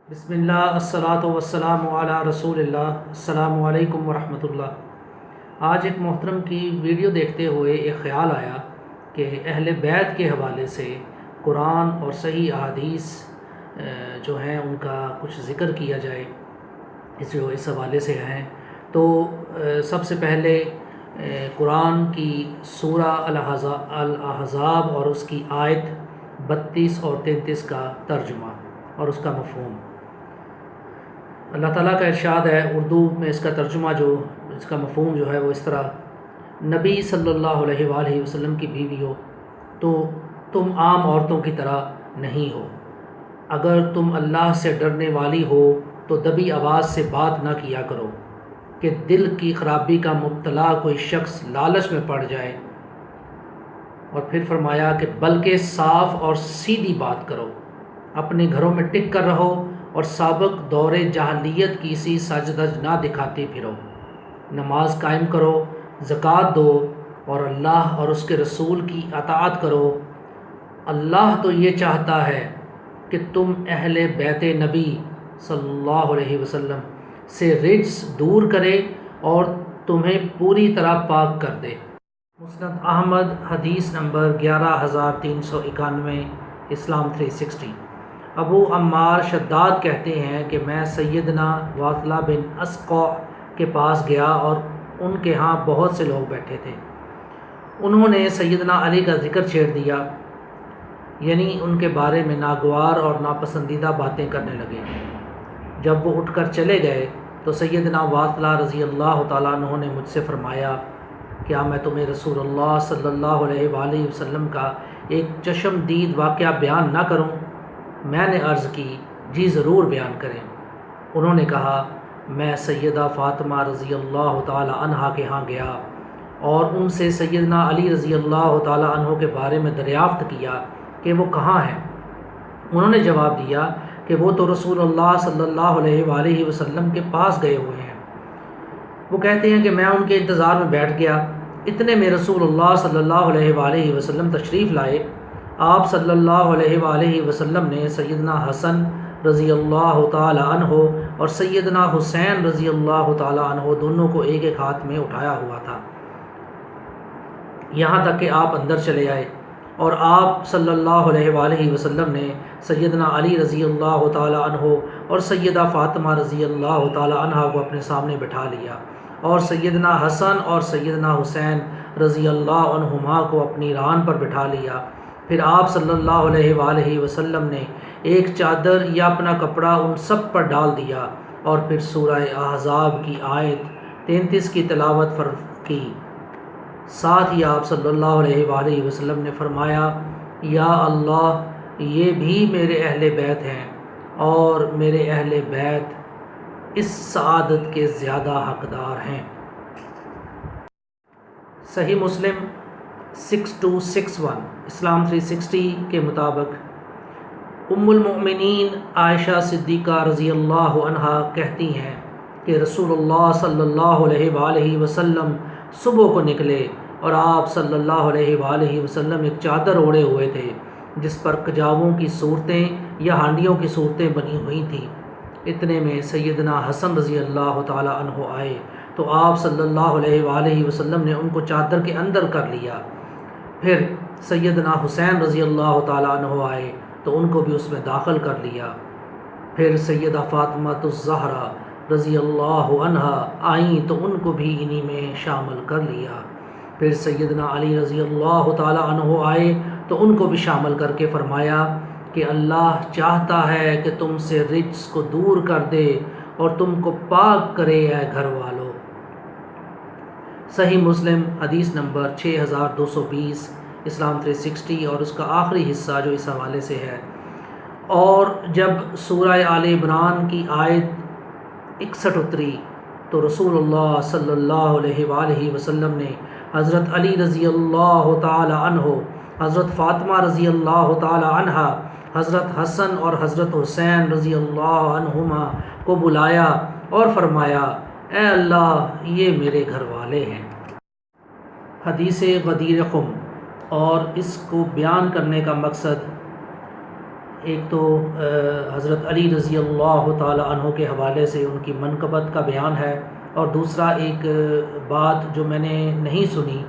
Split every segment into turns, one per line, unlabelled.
بسم اللہ الصلاۃ والسلام علی رسول اللہ السلام علیکم ورحمۃ اللہ۔ آج ایک محترم کی ویڈیو دیکھتے ہوئے ایک خیال آیا کہ اہل بیت کے حوالے سے قرآن اور صحیح احادیث جو ہیں ان کا کچھ ذکر کیا جائے اس حوالے سے ہیں۔ تو سب سے پہلے قرآن کی سورہ الاحزاب اور اس کی آیت 32 اور 33 کا ترجمہ اور اس کا مفہوم۔ اللہ تعالیٰ کا ارشاد ہے اردو میں، اس کا ترجمہ اس کا مفہوم جو ہے وہ اس طرح: نبی صلی اللہ علیہ وآلہ وسلم کی بیوی ہو تو تم عام عورتوں کی طرح نہیں ہو۔ اگر تم اللہ سے ڈرنے والی ہو تو دبی آواز سے بات نہ کیا کرو کہ دل کی خرابی کا مبتلا کوئی شخص لالچ میں پڑ جائے، اور پھر فرمایا کہ بلکہ صاف اور سیدھی بات کرو، اپنے گھروں میں ٹک کر رہو اور سابق دور جاہلیت کی سی سجدج نہ دکھاتی پھرو، نماز قائم کرو، زکوٰۃ دو اور اللہ اور اس کے رسول کی اطاعت کرو۔ اللہ تو یہ چاہتا ہے کہ تم اہل بیت نبی صلی اللہ علیہ وسلم سے رجس دور کرے اور تمہیں پوری طرح پاک کر دے۔ مسند احمد حدیث نمبر 11391، اسلام 360۔ ابو عمار شداد کہتے ہیں کہ میں سیدنا واثلہ بن اسقع کے پاس گیا اور ان کے ہاں بہت سے لوگ بیٹھے تھے۔ انہوں نے سیدنا علی کا ذکر چھیڑ دیا، یعنی ان کے بارے میں ناگوار اور ناپسندیدہ باتیں کرنے لگے۔ جب وہ اٹھ کر چلے گئے تو سیدنا واثلہ رضی اللہ تعالیٰ عنہ نے مجھ سے فرمایا، کیا میں تمہیں رسول اللہ صلی اللہ علیہ وآلہ وسلم کا ایک چشم دید واقعہ بیان نہ کروں؟ میں نے عرض کی، جی ضرور بیان کریں۔ انہوں نے کہا، میں سیدہ فاطمہ رضی اللہ تعالی عنہا کے ہاں گیا اور ان سے سیدنا علی رضی اللہ تعالی عنہ کے بارے میں دریافت کیا کہ وہ کہاں ہیں۔ انہوں نے جواب دیا کہ وہ تو رسول اللہ صلی اللہ علیہ وآلہ وسلم کے پاس گئے ہوئے ہیں۔ وہ کہتے ہیں کہ میں ان کے انتظار میں بیٹھ گیا، اتنے میں رسول اللہ صلی اللہ علیہ وآلہ وسلم تشریف لائے۔ آپ صلی اللہ علیہ وآلہ وسلم نے سیدنا حسن رضی اللہ تعالی عنہ اور سیدنا حسین رضی اللہ تعالی عنہ دونوں کو ایک ایک ہاتھ میں اٹھایا ہوا تھا، یہاں تک کہ آپ اندر چلے آئے، اور آپ صلی اللہ علیہ وآلہ وسلم نے سیدنا علی رضی اللہ تعالی عنہ اور سیدہ فاطمہ رضی اللہ تعالی عنہ کو اپنے سامنے بٹھا لیا، اور سیدنا حسن اور سیدنا حسین رضی اللہ عنہما کو اپنی ران پر بٹھا لیا۔ پھر آپ صلی اللہ علیہ وآلہ وسلم نے ایک چادر یا اپنا کپڑا ان سب پر ڈال دیا اور پھر سورہ احزاب کی آیت 33 کی تلاوت کی۔ ساتھ ہی آپ صلی اللہ علیہ وآلہ وسلم نے فرمایا، یا اللہ، یہ بھی میرے اہل بیت ہیں اور میرے اہل بیت اس سعادت کے زیادہ حقدار ہیں۔ صحیح مسلم 6261، اسلام 360 کے مطابق ام المؤمنین عائشہ صدیقہ رضی اللہ عنہا کہتی ہیں کہ رسول اللہ صلی اللہ علیہ وآلہ وسلم صبح کو نکلے اور آپ صلی اللہ علیہ وآلہ وسلم ایک چادر اوڑھے ہوئے تھے جس پر کجاووں کی صورتیں یا ہانڈیوں کی صورتیں بنی ہوئی تھیں۔ اتنے میں سیدنا حسن رضی اللہ تعالی عنہ آئے تو آپ صلی اللہ علیہ وآلہ وسلم نے ان کو چادر کے اندر کر لیا۔ پھر سیدنا حسین رضی اللہ تعالی عنہ آئے تو ان کو بھی اس میں داخل کر لیا۔ پھر سیدہ فاطمہ الزہرا رضی اللہ عنہا آئیں تو ان کو بھی انہی میں شامل کر لیا۔ پھر سیدنا علی رضی اللہ تعالی عنہ آئے تو ان کو بھی شامل کر کے فرمایا کہ اللہ چاہتا ہے کہ تم سے رجس کو دور کر دے اور تم کو پاک کرے اے گھر والو۔ صحیح مسلم حدیث نمبر 6220، اسلام 360 اور اس کا آخری حصہ جو اس حوالے سے ہے۔ اور جب سورہ آل عمران کی آیت 61 اتری تو رسول اللہ صلی اللہ علیہ وآلہ وسلم نے حضرت علی رضی اللہ تعالی عنہ، حضرت فاطمہ رضی اللہ تعالی عنہا، حضرت حسن اور حضرت حسین رضی اللہ عنہما کو بلایا اور فرمایا، اے اللہ، یہ میرے گھر والے ہیں۔ حدیث غدیر خم، اور اس کو بیان کرنے کا مقصد ایک تو حضرت علی رضی اللہ تعالی عنہ کے حوالے سے ان کی منقبت کا بیان ہے، اور دوسرا ایک بات جو میں نے نہیں سنی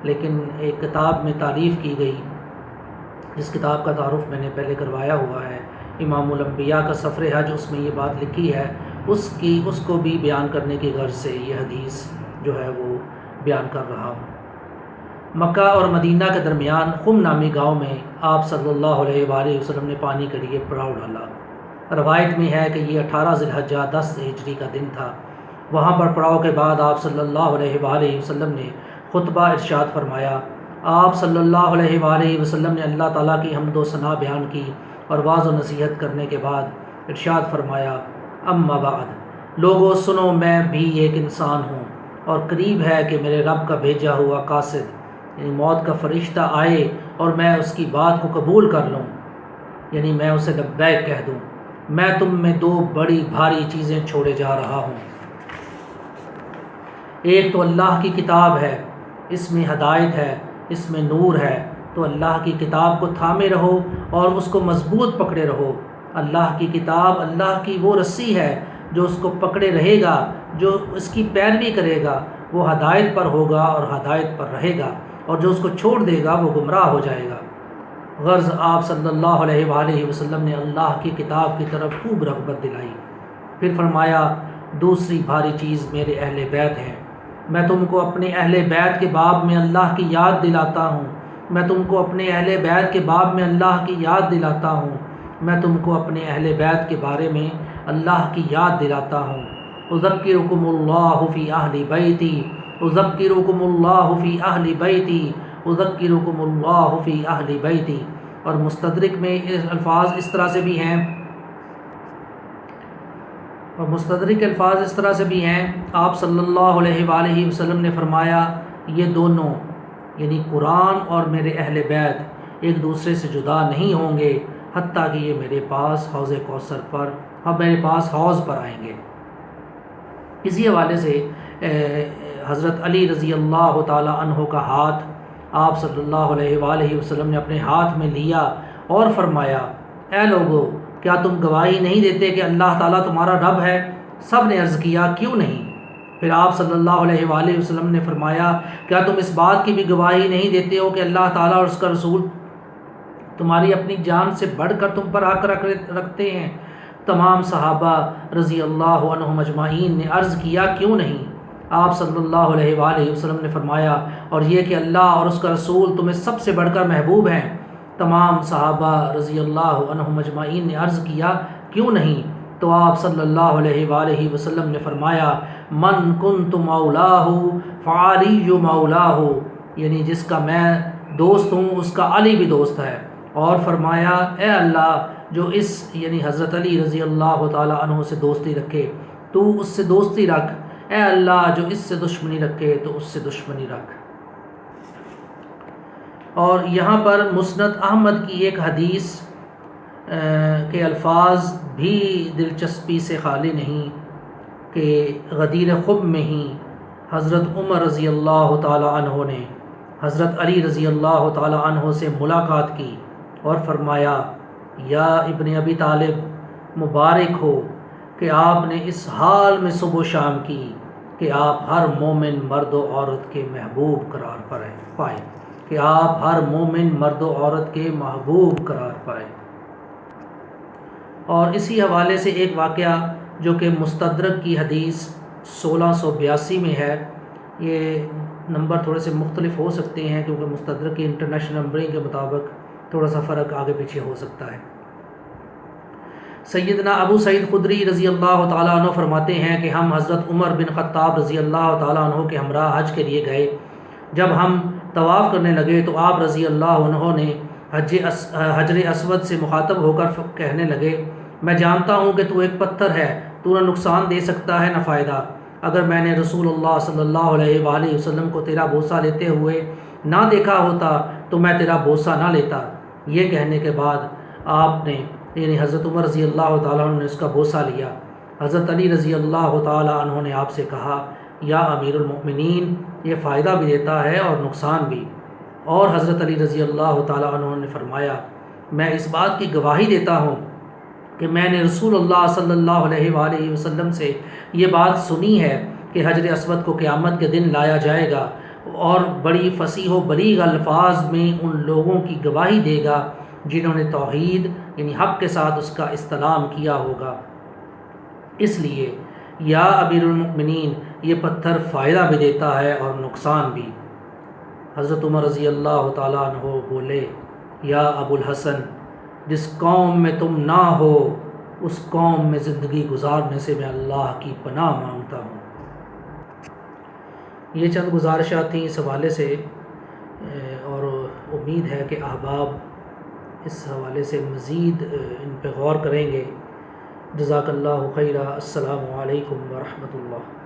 لیکن ایک کتاب میں تعریف کی گئی، جس کتاب کا تعارف میں نے پہلے کروایا ہوا ہے، امام الانبیاء کا سفر حج، اس میں یہ بات لکھی ہے، اس کو بھی بیان کرنے کی غرض سے یہ حدیث جو ہے وہ بیان کر رہا ہوں۔ مکہ اور مدینہ کے درمیان خم نامی گاؤں میں آپ صلی اللہ علیہ وآلہ وسلم نے پانی کے لیے پڑاؤ ڈالا۔ روایت میں ہے کہ یہ 18 ذی الحجہ 10 ہجری کا دن تھا۔ وہاں پر پڑاؤ کے بعد آپ صلی اللہ علیہ وآلہ وسلم نے خطبہ ارشاد فرمایا۔ آپ صلی اللہ علیہ وآلہ وسلم نے اللہ تعالیٰ کی حمد و ثنا بیان کی اور واعظ و نصیحت کرنے کے بعد ارشاد فرمایا، اما بعد، لوگو سنو، میں بھی ایک انسان ہوں اور قریب ہے کہ میرے رب کا بھیجا ہوا قاصد یعنی موت کا فرشتہ آئے اور میں اس کی بات کو قبول کر لوں، یعنی میں اسے لبیک کہہ دوں۔ میں تم میں 2 بڑی بھاری چیزیں چھوڑے جا رہا ہوں۔ ایک تو اللہ کی کتاب ہے، اس میں ہدایت ہے، اس میں نور ہے، تو اللہ کی کتاب کو تھامے رہو اور اس کو مضبوط پکڑے رہو۔ اللہ کی کتاب اللہ کی وہ رسی ہے، جو اس کو پکڑے رہے گا، جو اس کی پیروی کرے گا وہ ہدایت پر ہوگا اور ہدایت پر رہے گا، اور جو اس کو چھوڑ دے گا وہ گمراہ ہو جائے گا۔ غرض آپ صلی اللہ علیہ وآلہ وسلم نے اللہ کی کتاب کی طرف خوب رغبت دلائی۔ پھر فرمایا، دوسری بھاری چیز میرے اہل بیت ہیں۔ میں تم کو اپنے اہل بیت کے باب میں اللہ کی یاد دلاتا ہوں۔ میں تم کو اپنے اہل بیت کے باب میں اللہ کی یاد دلاتا ہوں۔ میں تم کو اپنے اہل بیت کے بارے میں اللہ کی یاد دلاتا ہوں۔ اذکرکم اللہ فی اہل بیتی، اذکرکم اللہ فی اہل بیتی، اذکرکم اللہ فی اہل بیتی۔ اور مستدرک میں الفاظ اس طرح سے بھی ہیں، آپ صلی اللہ علیہ وآلہ وسلم نے فرمایا، یہ دونوں یعنی قرآن اور میرے اہل بیت ایک دوسرے سے جدا نہیں ہوں گے حتیٰ کہ یہ میرے پاس حوض کوثر پر میرے پاس حوض پر آئیں گے۔ اسی حوالے سے حضرت علی رضی اللہ تعالی عنہ کا ہاتھ آپ صلی اللہ علیہ وآلہ وسلم نے اپنے ہاتھ میں لیا اور فرمایا، اے لوگو، کیا تم گواہی نہیں دیتے کہ اللہ تعالیٰ تمہارا رب ہے؟ سب نے عرض کیا، کیوں نہیں؟ پھر آپ صلی اللہ علیہ وآلہ وسلم نے فرمایا، کیا تم اس بات کی بھی گواہی نہیں دیتے ہو کہ اللہ تعالیٰ اور اس کا رسول تمہاری اپنی جان سے بڑھ کر تم پر حق رکھتے ہیں؟ تمام صحابہ رضی اللہ عنہم اجمعین نے عرض کیا، کیوں نہیں؟ آپ صلی اللہ علیہ وآلہ وسلم نے فرمایا، اور یہ کہ اللہ اور اس کا رسول تمہیں سب سے بڑھ کر محبوب ہیں۔ تمام صحابہ رضی اللہ عنہم اجمعین نے عرض کیا، کیوں نہیں؟ تو آپ صلی اللہ علیہ وآلہ وسلم نے فرمایا، من کنت مولاہ فعلی مولاہ، یعنی جس کا میں دوست ہوں اس کا علی بھی دوست ہے۔ اور فرمایا، اے اللہ جو اس یعنی حضرت علی رضی اللہ تعالی عنہ سے دوستی رکھے تو اس سے دوستی رکھ، اے اللہ جو اس سے دشمنی رکھے تو اس سے دشمنی رکھ۔ اور یہاں پر مسند احمد کی ایک حدیث کے الفاظ بھی دلچسپی سے خالی نہیں کہ غدیر خم میں ہی حضرت عمر رضی اللہ تعالی عنہ نے حضرت علی رضی اللہ تعالی عنہ سے ملاقات کی اور فرمایا، یا ابن ابی طالب، مبارک ہو کہ آپ نے اس حال میں صبح و شام کی کہ آپ ہر مومن مرد و عورت کے محبوب قرار پائے، کہ آپ ہر مومن مرد و عورت کے محبوب قرار پائے۔ اور اسی حوالے سے ایک واقعہ جو کہ مستدرک کی حدیث 1682 میں ہے، یہ نمبر تھوڑے سے مختلف ہو سکتے ہیں کیونکہ مستدرک کی انٹرنیشنل نمبرنگ کے مطابق تھوڑا سا فرق آگے پیچھے ہو سکتا ہے۔ سیدنا ابو سعید خدری رضی اللہ تعالیٰ عنہ فرماتے ہیں کہ ہم حضرت عمر بن خطاب رضی اللہ تعالیٰ عنہ کے ہمراہ حج کے لیے گئے۔ جب ہم طواف کرنے لگے تو آپ رضی اللہ عنہ نے حجر اسود سے مخاطب ہو کر کہنے لگے، میں جانتا ہوں کہ تو ایک پتھر ہے، تو نہ نقصان دے سکتا ہے نہ فائدہ۔ اگر میں نے رسول اللہ صلی اللہ علیہ وآلہ وسلم کو تیرا بوسہ لیتے ہوئے نہ دیکھا ہوتا تو میں تیرا بوسہ نہ لیتا۔ یہ کہنے کے بعد آپ نے یعنی حضرت عمر رضی اللہ تعالیٰ عنہ نے اس کا بوسہ لیا۔ حضرت علی رضی اللہ تعالیٰ عنہ نے آپ سے کہا، یا امیر المؤمنین، یہ فائدہ بھی دیتا ہے اور نقصان بھی۔ اور حضرت علی رضی اللہ تعالیٰ عنہ نے فرمایا، میں اس بات کی گواہی دیتا ہوں کہ میں نے رسول اللہ صلی اللہ علیہ وآلہ وسلم سے یہ بات سنی ہے کہ حجر اسود کو قیامت کے دن لایا جائے گا اور بڑی فصیح و بلیغ الفاظ میں ان لوگوں کی گواہی دے گا جنہوں نے توحید یعنی حق کے ساتھ اس کا استلام کیا ہوگا۔ اس لیے یا امیر المؤمنین، یہ پتھر فائدہ بھی دیتا ہے اور نقصان بھی۔ حضرت عمر رضی اللہ تعالیٰ عنہ بولے، یا ابو الحسن، جس قوم میں تم نہ ہو اس قوم میں زندگی گزارنے سے میں اللہ کی پناہ مانگتا ہوں۔ یہ چند گزارشات تھیں اس حوالے سے، اور امید ہے کہ احباب اس حوالے سے مزید ان پہ غور کریں گے۔ جزاک اللہ خیرہ۔ السلام علیکم ورحمۃ اللہ۔